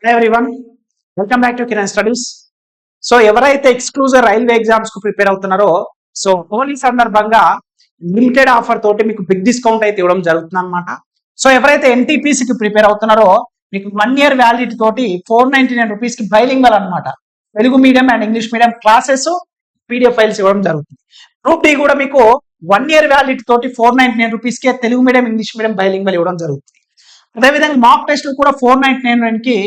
Hi everyone, welcome back to Kiran Studies. So ఎవరైతే exclusive railway exams కు prepare అవుతున్నారో so Holi సందర్భంగా limited offer తోటి మీకు బిగ్ డిస్కౌంట్ అయితే ఇవ్వడం జరుగుతుంది అనమాట. సో ఎవరైతే ఎన్టీపీసీకి ప్రిపేర్ అవుతున్నారో మీకు 1 year వ్యాలిడిటీ తోటి 499 రూపీస్ కి బైలింగల్ అనమాట. Telugu medium and English medium classes PDF files ఇవ్వడం జరుగుతుంది. గ్రూప్ డి కూడా మీకు 1 year వ్యాలిడిటీ తోటి 499 రూపీస్ కి Telugu medium English medium bilingual ఇవ్వడం జరుగుతుంది. అదేవిధంగా మాక్ టెస్ట్లు కూడా 499 కి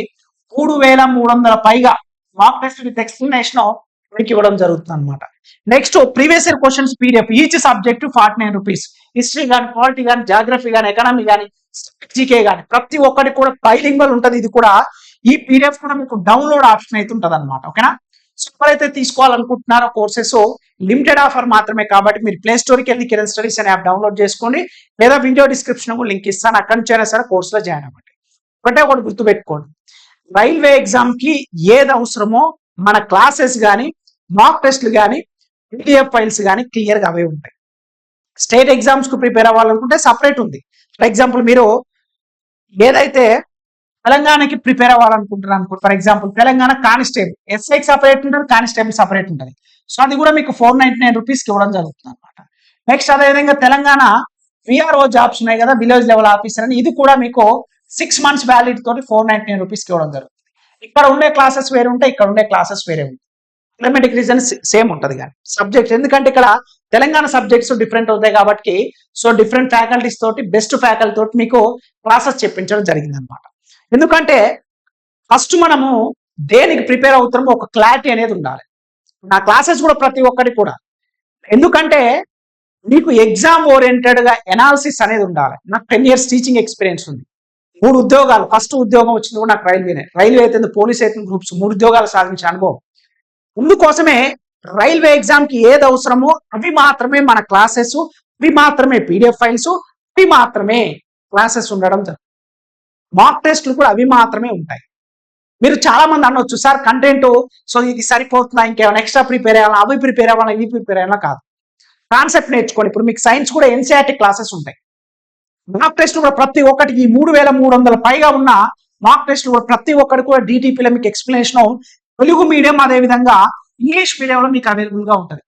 3300 పైగా మాక్ టెస్ట్ విత్ ఎక్స్ప్లెనేషన్ మీకు ఇవ్వడం జరుగుతుంది అనమాట. Next previous year questions PDF each subject 49 rupees. History కానీ, పాలిటీ కానీ, జాగ్రఫీ కానీ, ఎకనామీ కానీ, జీకే కానీ ప్రతి ఒక్కటి కూడా బైలింగ్వల్ ఉంటుంది. ఇది కూడా ఈ పీడిఎఫ్ కూడా మీకు డౌన్లోడ్ ఆప్షన్ అయితే ఉంటుంది అనమాట. ఓకేనా? సో ఎవరైతే తీసుకోవాలనుకుంటున్నారో కోర్సెస్ లిమిటెడ్ ఆఫర్ మాత్రమే కాబట్టి మీరు ప్లే స్టోర్కి వెళ్ళి కిరణ్ స్టడీస్ అనే యాప్ డౌన్లోడ్ చేసుకోండి, లేదా వీడియో డిస్క్రిప్షన్ లింక్ ఇస్తాను, అక్కడి నుంచి అయినా సరే కోర్సులో జాయిన్ అవ్వండి. ఒకటి గుర్తుపెట్టుకోండి, రైల్వే ఎగ్జామ్ కి ఏది అవసరమో మన క్లాసెస్ కానీ, మాక్ టెస్ట్లు కానీ, పీడిఎఫ్ ఫైల్స్ కానీ క్లియర్ గా అవే ఉంటాయి. స్టేట్ ఎగ్జామ్స్ కు ప్రిపేర్ అవ్వాలనుకుంటే సపరేట్ ఉంది. ఫర్ ఎగ్జాంపుల్ మీరు ఏదైతే తెలంగాణకి ప్రిపేర్ అవ్వాలనుకుంటున్నారు అనుకో, ఫర్ ఎగ్జాంపుల్ తెలంగాణ కానిస్టేబుల్ ఎస్ఐకి సపరేట్ ఉంటుంది, కానిస్టేబుల్ సపరేట్ ఉంటుంది. సో అది కూడా మీకు 499 రూపీస్ కి ఇవ్వడం జరుగుతుంది అనమాట. నెక్స్ట్ అదేవిధంగా తెలంగాణ విఆర్ఓ జాబ్స్ ఉన్నాయి కదా, విలేజ్ లెవెల్ ఆఫీసర్ అని, ఇది కూడా మీకు 6 months వ్యాలిడిటీ తోటి 499 రూపీస్ కి ఇవ్వడం జరుగుతుంది. ఇక్కడ ఉండే క్లాసెస్ వేరే ఉంటాయి, ఇక్కడ ఉండే క్లాసెస్ వేరే ఉంటాయి. క్లైమాటిక్ రీజన్ సేమ్ ఉంటుంది కానీ సబ్జెక్ట్స్, ఎందుకంటే ఇక్కడ తెలంగాణ సబ్జెక్ట్స్ డిఫరెంట్ అవుతాయి కాబట్టి సో డిఫరెంట్ ఫ్యాకల్టీస్ తోటి బెస్ట్ ఫ్యాకల్టీ తోటి మీకు క్లాసెస్ చెప్పించడం జరిగింది అనమాట. ఎందుకంటే ఫస్ట్ మనము దేనికి ప్రిపేర్ అవుతామో ఒక క్లారిటీ అనేది ఉండాలి. నా క్లాసెస్ కూడా ప్రతి ఒక్కటి కూడా, ఎందుకంటే మీకు ఎగ్జామ్ ఓరియంటెడ్ గా ఎనాలిసిస్ అనేది ఉండాలి. నాకు 10 years టీచింగ్ ఎక్స్పీరియన్స్ ఉంది. 3 ఉద్యోగాలు, ఫస్ట్ ఉద్యోగం వచ్చింది కూడా నాకు రైల్వే అయితే పోలీస్ అయితే గ్రూప్స్ 3 ఉద్యోగాలు సాధించే అనుభవం. అందుకోసమే రైల్వే ఎగ్జామ్ కి ఏది అవసరమో అవి మాత్రమే మన క్లాసెస్, అవి మాత్రమే పీడిఎఫ్ ఫైల్స్, అవి మాత్రమే క్లాసెస్ ఉండడం జరుగుతుంది. మాక్ టెస్ట్లు కూడా అవి మాత్రమే ఉంటాయి. మీరు చాలా మంది అనొచ్చు, సార్ కంటెంట్ సో ఇది సరిపోతుందా, ఇంకేమైనా ఎక్స్ట్రా ప్రిపేర్ అవ్వాలా, అవి ప్రిపేర్ అవ్వాలా, ఇవి ప్రిపేర్ అవ్వాలా? కాదు, కాన్సెప్ట్ నేర్చుకోండి. ఇప్పుడు మీకు సైన్స్ కూడా ఎన్సీఆర్టీ క్లాసెస్ ఉంటాయి. మాక్ టెస్ట్ కూడా ప్రతి ఒక్కటి ఈ 3300 పైగా ఉన్న మాక్ టెస్ట్ కూడా ప్రతి ఒక్కటి కూడా డిటిపిలో మీకు ఎక్స్ప్లెనేషన్ తెలుగు మీడియం అదే విధంగా ఇంగ్లీష్ మీడియంలో మీకు అవైలబుల్ గా ఉంటుంది,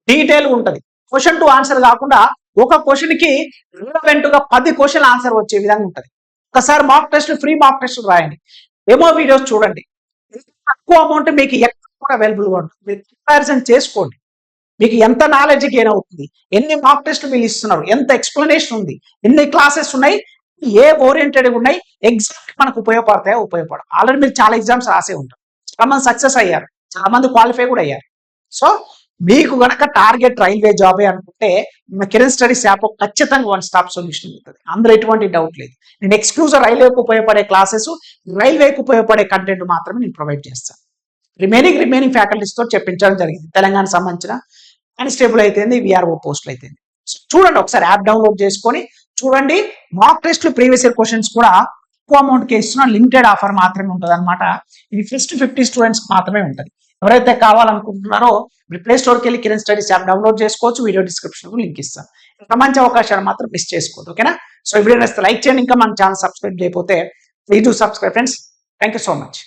డీటెయిల్ ఉంటుంది. క్వశ్చన్ టు ఆన్సర్ కాకుండా ఒక క్వశ్చన్ కి రిలవెంట్ గా 10 క్వశ్చన్ ఆన్సర్ వచ్చే విధంగా ఉంటుంది. ఒకసారి mock test, free mock test రాయండి, డెమో వీడియోస్ చూడండి. తక్కువ అమౌంట్ మీకు ఎక్కడ కూడా అవైలబుల్ గా ఉంటుంది. మీరు కంపారిజన్ చేసుకోండి, మీకు ఎంత నాలెడ్జ్ గెయిన్ అవుతుంది, ఎన్ని మాక్ టెస్ట్లు మీరు ఇస్తున్నారు, ఎంత ఎక్స్ప్లెనేషన్ ఉంది, ఎన్ని క్లాసెస్ ఉన్నాయి, ఏ ఓరియంటెడ్ ఉన్నాయి, ఎగ్జామ్ మనకు ఉపయోగపడతాయో ఉపయోగపడవు. ఆల్రెడీ మీరు చాలా ఎగ్జామ్స్ రాసే ఉంటారు, చాలా మంది సక్సెస్ అయ్యారు, చాలా మంది క్వాలిఫై కూడా అయ్యారు. సో మీకు గనక టార్గెట్ రైల్వే జాబే అనుకుంటే కిరణ్ స్టడీస్ యాప్ ఖచ్చితంగా 1 stop సొల్యూషన్ ఉంటుంది, అందులో ఎటువంటి డౌట్ లేదు. నేను ఎక్స్క్లూజివ్ రైల్వేకి ఉపయోగపడే క్లాసెస్, రైల్వేకి ఉపయోగపడే కంటెంట్ మాత్రమే నేను ప్రొవైడ్ చేస్తాను. రిమైనింగ్ ఫ్యాకల్టీస్ తో చెప్పించడం జరిగింది. తెలంగాణ సంబంధించిన కానిస్టేబుల్ అయితేంది, విఆర్ఓ పోస్టులు అయితేంది. చూడండి, ఒకసారి యాప్ డౌన్లోడ్ చేసుకొని చూడండి. మాక్ టెస్ట్లు, ప్రీవియస్ ఇయర్ క్వశ్చన్స్ కూడా ఎక్కువ అమౌంట్ కి ఇస్తున్న లిమిటెడ్ ఆఫర్ మాత్రమే ఉంటుంది అనమాట. ఇది ఫస్ట్ 50 స్టూడెంట్స్ మాత్రమే ఉంటుంది. ఎవరైతే కావాలనుకుంటున్నారో మీరు ప్లే స్టోర్కి వెళ్ళి కిరణ్ స్టడీస్ యాప్ డౌన్లోడ్ చేసుకోవచ్చు, వీడియో డిస్క్రిప్షన్ లింక్ ఇస్తాను. ఇంత మంచి అవకాశాలు మాత్రం మిస్ చేసుకోవద్దు. ఓకేనా? సో ఈ వీడియో నచ్చితే లైక్ చేయండి, ఇంకా మన ఛానల్ సబ్స్క్రైబ్ చేయకపోతే please do subscribe friends. Thank you so much.